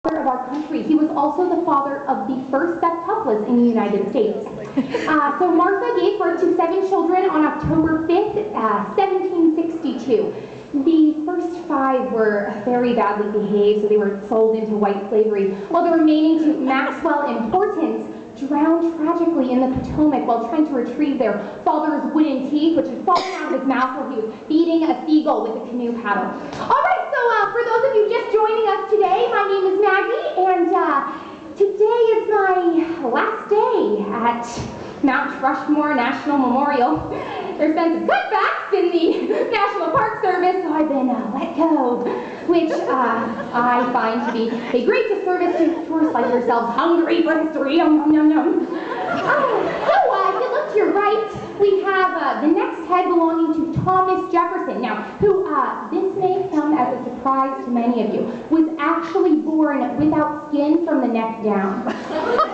of our country. He was also the father of the first septuplets in the United States. So Martha gave birth to 7 children on October 5th, 1762. The first 5 were very badly behaved, so they were sold into white slavery, while the remaining 2, Maxwell and Hortense, drowned tragically in the Potomac while trying to retrieve their father's wooden teeth, which had fallen out of his mouth while he was feeding a seagull with a canoe paddle. All right, so for those of you just joining us today, my name is Maggie, and today is my last day at Mount Rushmore National Memorial. There's been some cutbacks in the National Park Service, so I've been let go, which I find to be a great disservice to tourists like yourselves hungry for history. Yum, yum, yum. So, if you look to your right, we have the next head belonging to Thomas Jefferson. Now, who, this may come as a surprise to many of you, was actually born without skin from the neck down.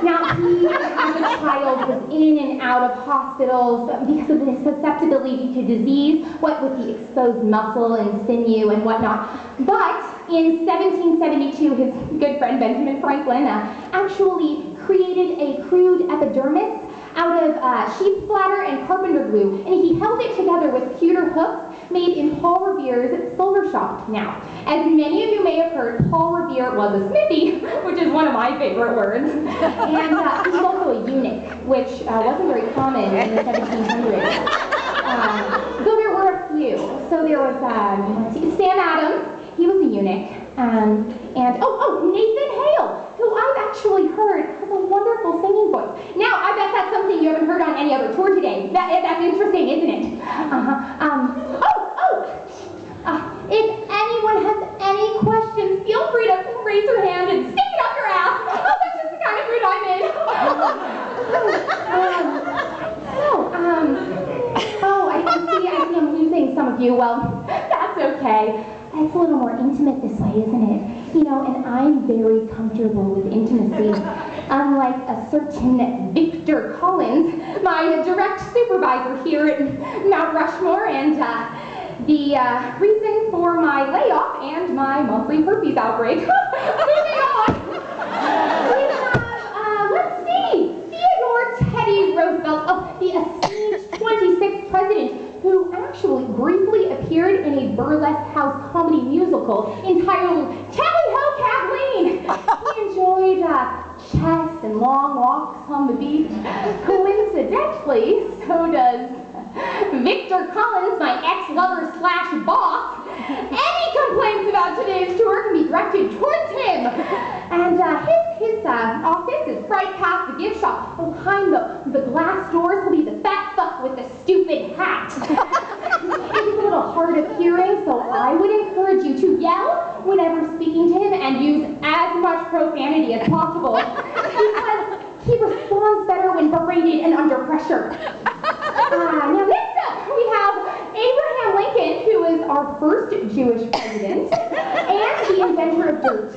Now, he, as a child, was in and out of hospitals because of his susceptibility to disease, what with the exposed muscle and sinew and whatnot. But in 1772, his good friend Benjamin Franklin actually created a crude epidermis out of sheep's bladder and carpenter glue, and he held it together with pewter hooks made in Paul Revere's solar shop. Now, as many of you may have heard, Paul Revere was a smithy, which is one of my favorite words, and he was also a eunuch, which wasn't very common in the 1700s. Though there were a few. So there was Sam Adams, he was a eunuch, and Nathan Hale, who I've actually heard has a wonderful singing voice. Now, I bet that's something you haven't heard on any other tour today. That's interesting, isn't it? If anyone has any questions, feel free to raise your hand and stick it up your ass. Oh, that's just the kind of mood I'm in. I see I'm losing some of you. Well, that's okay. It's a little more intimate this way, isn't it? You know, and I'm very comfortable with intimacy. Unlike a certain Victor Collins, my direct supervisor here at Mount Rushmore, and the reason for my layoff and my monthly herpes outbreak. Moving on. We have, let's see, Theodore Teddy Roosevelt, the esteemed 26th president, who actually briefly appeared in a burlesque house comedy musical entitled Tally Ho, Kathleen! He enjoyed chess and long walks on the beach. Coincidentally, so does Victor Collins, my ex-lover slash boss. Any complaints about today's tour can be directed towards him. And his office is right past the gift shop. Behind the glass doors will be the fat fuck with the stupid hat. He's a little hard of hearing, so I would encourage you to yell whenever speaking to him and use as much profanity as possible, because he responds better when berated and under pressure. Now next up, we have Abraham Lincoln, who is our first Jewish president and the inventor of dirt.